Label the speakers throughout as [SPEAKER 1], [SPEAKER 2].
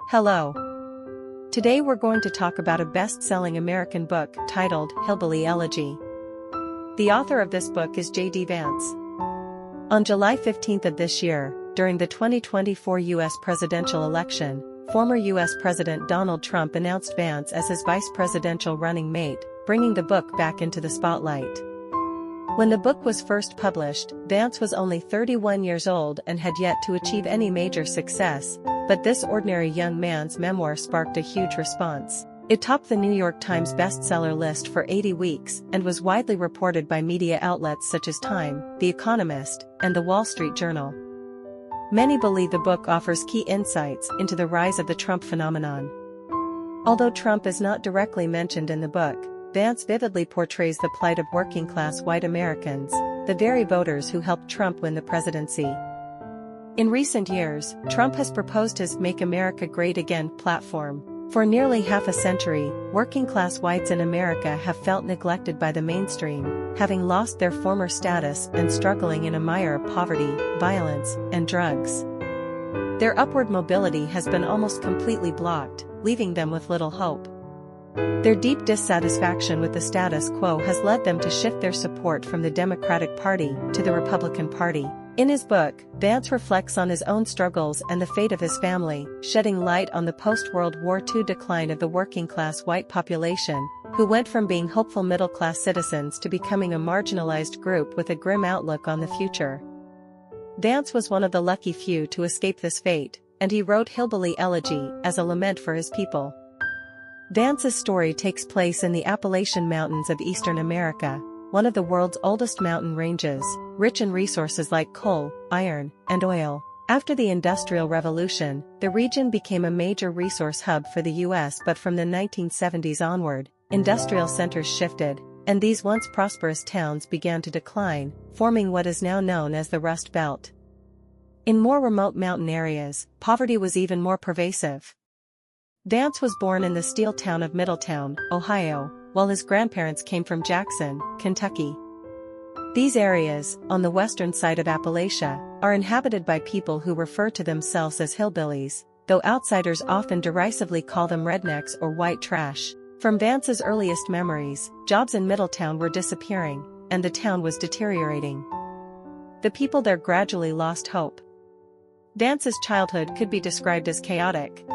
[SPEAKER 1] Hello. Today we're going to talk about a best-selling American book titled Hillbilly Elegy. The author of this book is J.D. Vance. On July 15 of this year, during the 2024 U.S. presidential election, former U.S. President Donald Trump announced Vance as his vice presidential running mate, bringing the book back into the spotlight. When the book was first published, Vance was only 31 years old and had yet to achieve any major success, but this ordinary young man's memoir sparked a huge response. It topped the New York Times bestseller list for 80 weeks and was widely reported by media outlets such as Time, The Economist, and The Wall Street Journal. Many believe the book offers key insights into the rise of the Trump phenomenon. Although Trump is not directly mentioned in the book, Vance vividly portrays the plight of working-class white Americans, the very voters who helped Trump win the presidency. In recent years, Trump has proposed his Make America Great Again platform. For nearly half a century, working-class whites in America have felt neglected by the mainstream, having lost their former status and struggling in a mire of poverty, violence, and drugs. Their upward mobility has been almost completely blocked, leaving them with little hope. Their deep dissatisfaction with the status quo has led them to shift their support from the Democratic Party to the Republican Party. In his book, Vance reflects on his own struggles and the fate of his family, shedding light on the post-World War II decline of the working-class white population, who went from being hopeful middle-class citizens to becoming a marginalized group with a grim outlook on the future. Vance was one of the lucky few to escape this fate, and he wrote Hillbilly Elegy as a lament for his people. Vance's story takes place in the Appalachian Mountains of eastern America, one of the world's oldest mountain ranges, rich in resources like coal, iron, and oil. After the Industrial Revolution, the region became a major resource hub for the U.S. But from the 1970s onward, industrial centers shifted, and these once prosperous towns began to decline, forming what is now known as the Rust Belt. In more remote mountain areas, poverty was even more pervasive. Vance was born in the steel town of Middletown, Ohio, while his grandparents came from Jackson, Kentucky. These areas, on the western side of Appalachia, are inhabited by people who refer to themselves as hillbillies, though outsiders often derisively call them rednecks or white trash. From Vance's earliest memories, jobs in Middletown were disappearing, and the town was deteriorating. The people there gradually lost hope. Vance's childhood could be described as chaotic.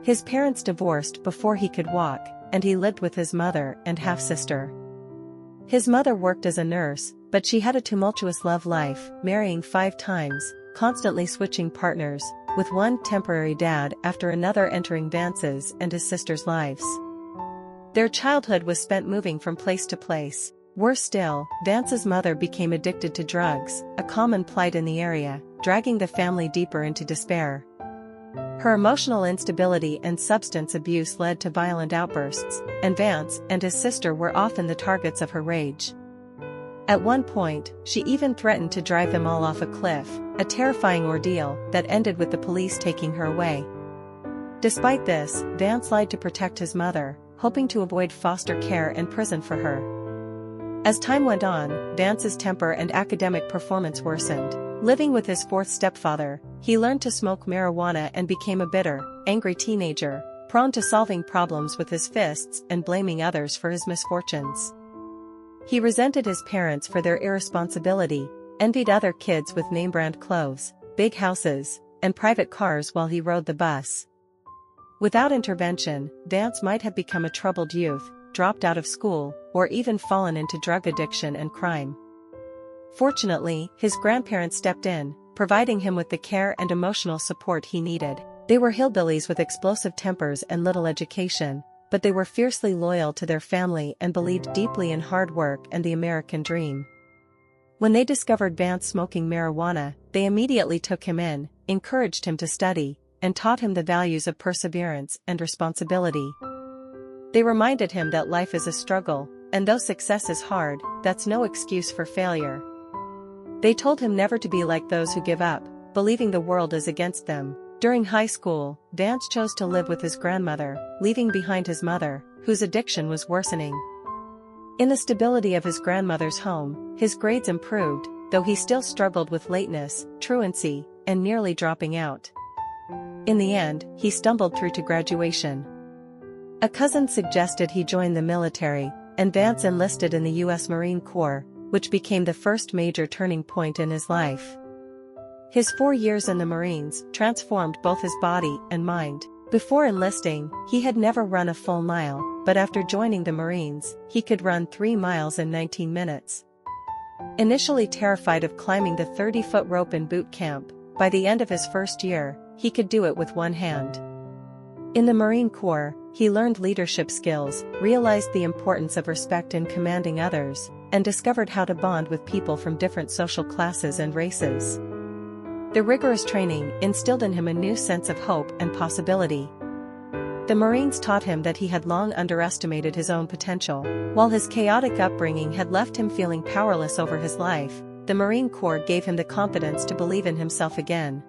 [SPEAKER 1] His parents divorced before he could walk, and he lived with his mother and half-sister. His mother worked as a nurse, but she had a tumultuous love life, marrying 5 times, constantly switching partners, with one temporary dad after another entering Vance's and his sister's lives. Their childhood was spent moving from place to place. Worse still, Vance's mother became addicted to drugs, a common plight in the area, dragging the family deeper into despair. Her emotional instability and substance abuse led to violent outbursts, and Vance and his sister were often the targets of her rage. At one point, she even threatened to drive them all off a cliff, a terrifying ordeal that ended with the police taking her away. Despite this, Vance lied to protect his mother, hoping to avoid foster care and prison for her. As time went on, Vance's temper and academic performance worsened. Living with his 4th stepfather, he learned to smoke marijuana and became a bitter, angry teenager, prone to solving problems with his fists and blaming others for his misfortunes. He resented his parents for their irresponsibility, envied other kids with name-brand clothes, big houses, and private cars while he rode the bus. Without intervention, Vance might have become a troubled youth, dropped out of school, or even fallen into drug addiction and crime. Fortunately, his grandparents stepped in, providing him with the care and emotional support he needed. They were hillbillies with explosive tempers and little education, but they were fiercely loyal to their family and believed deeply in hard work and the American dream. When they discovered Vance smoking marijuana, they immediately took him in, encouraged him to study, and taught him the values of perseverance and responsibility. They reminded him that life is a struggle, and though success is hard, that's no excuse for failure. They told him never to be like those who give up, believing the world is against them. During high school, Vance chose to live with his grandmother, leaving behind his mother, whose addiction was worsening. In the stability of his grandmother's home, his grades improved, though he still struggled with lateness, truancy, and nearly dropping out. In the end, he stumbled through to graduation. A cousin suggested he join the military, and Vance enlisted in the U.S. Marine Corps, which became the first major turning point in his life. His 4 years in the Marines transformed both his body and mind. Before enlisting, he had never run a full mile, but after joining the Marines, he could run 3 miles in 19 minutes. Initially terrified of climbing the 30-foot rope in boot camp, by the end of his first year, he could do it with one hand. In the Marine Corps, he learned leadership skills, realized the importance of respect in commanding others, and discovered how to bond with people from different social classes and races. The rigorous training instilled in him a new sense of hope and possibility. The Marines taught him that he had long underestimated his own potential. While his chaotic upbringing had left him feeling powerless over his life, the Marine Corps gave him the confidence to believe in himself again.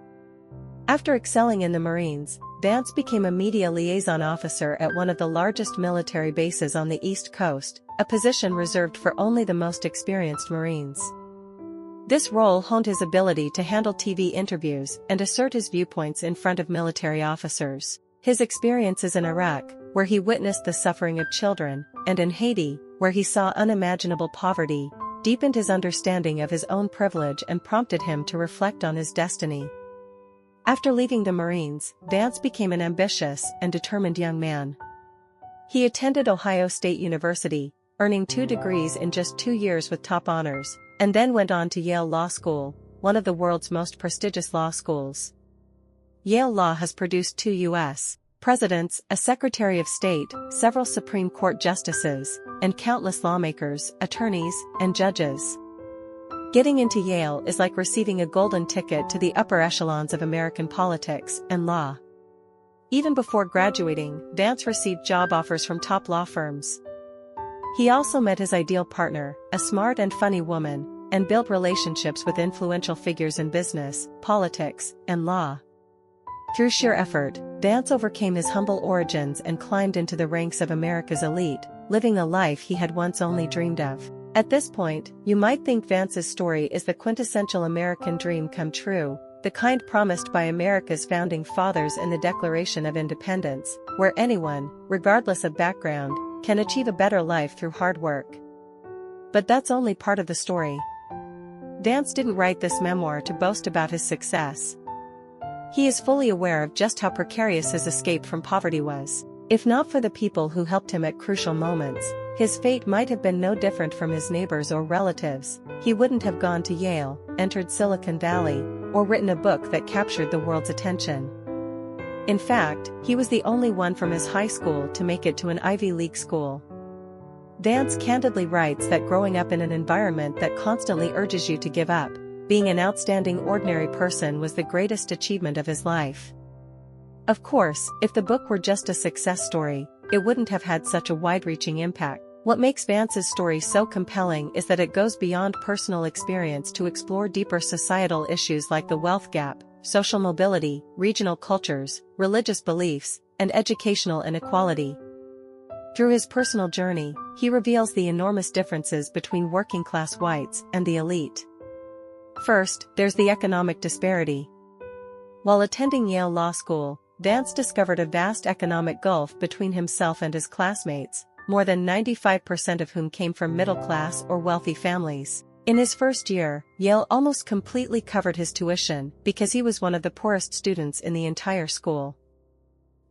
[SPEAKER 1] After excelling in the Marines, Vance became a media liaison officer at one of the largest military bases on the East Coast, a position reserved for only the most experienced Marines. This role honed his ability to handle TV interviews and assert his viewpoints in front of military officers. His experiences in Iraq, where he witnessed the suffering of children, and in Haiti, where he saw unimaginable poverty, deepened his understanding of his own privilege and prompted him to reflect on his destiny. After leaving the Marines, Vance became an ambitious and determined young man. He attended Ohio State University, earning 2 degrees in just 2 years with top honors, and then went on to Yale Law School, one of the world's most prestigious law schools. Yale Law has produced 2 U.S. presidents, a Secretary of State, several Supreme Court justices, and countless lawmakers, attorneys, and judges. Getting into Yale is like receiving a golden ticket to the upper echelons of American politics and law. Even before graduating, Vance received job offers from top law firms. He also met his ideal partner, a smart and funny woman, and built relationships with influential figures in business, politics, and law. Through sheer effort, Vance overcame his humble origins and climbed into the ranks of America's elite, living a life he had once only dreamed of. At this point, you might think Vance's story is the quintessential American dream come true, the kind promised by America's founding fathers in the Declaration of Independence, where anyone, regardless of background, can achieve a better life through hard work. But that's only part of the story. Vance didn't write this memoir to boast about his success. He is fully aware of just how precarious his escape from poverty was. If not for the people who helped him at crucial moments, his fate might have been no different from his neighbors or relatives. He wouldn't have gone to Yale, entered Silicon Valley, or written a book that captured the world's attention. In fact, he was the only one from his high school to make it to an Ivy League school. Vance candidly writes that growing up in an environment that constantly urges you to give up, being an outstanding ordinary person was the greatest achievement of his life. Of course, if the book were just a success story, it wouldn't have had such a wide-reaching impact. What makes Vance's story so compelling is that it goes beyond personal experience to explore deeper societal issues like the wealth gap, social mobility, regional cultures, religious beliefs, and educational inequality. Through his personal journey, he reveals the enormous differences between working-class whites and the elite. First, there's the economic disparity. While attending Yale Law School, Vance discovered a vast economic gulf between himself and his classmates, more than 95% of whom came from middle-class or wealthy families. In his first year, Yale almost completely covered his tuition because he was one of the poorest students in the entire school.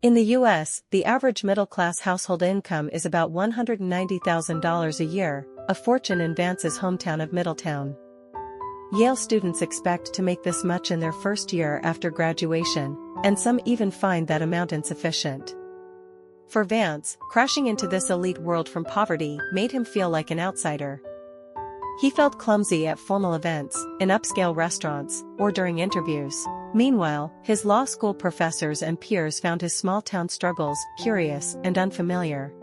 [SPEAKER 1] In the U.S., the average middle-class household income is about $190,000 a year, a fortune in Vance's hometown of Middletown. Yale students expect to make this much in their first year after graduation, and some even find that amount insufficient. For Vance, crashing into this elite world from poverty made him feel like an outsider. He felt clumsy at formal events, in upscale restaurants, or during interviews. Meanwhile, his law school professors and peers found his small-town struggles curious and unfamiliar.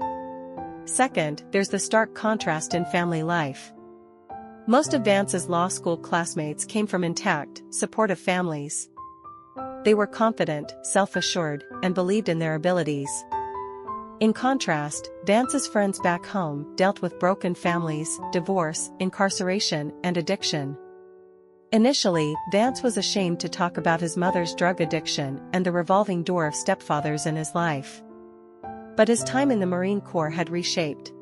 [SPEAKER 1] Second, there's the stark contrast in family life. Most of Vance's law school classmates came from intact, supportive families. They were confident, self-assured, and believed in their abilities. In contrast, Vance's friends back home dealt with broken families, divorce, incarceration, and addiction. Initially, Vance was ashamed to talk about his mother's drug addiction and the revolving door of stepfathers in his life. But his time in the Marine Corps had reshaped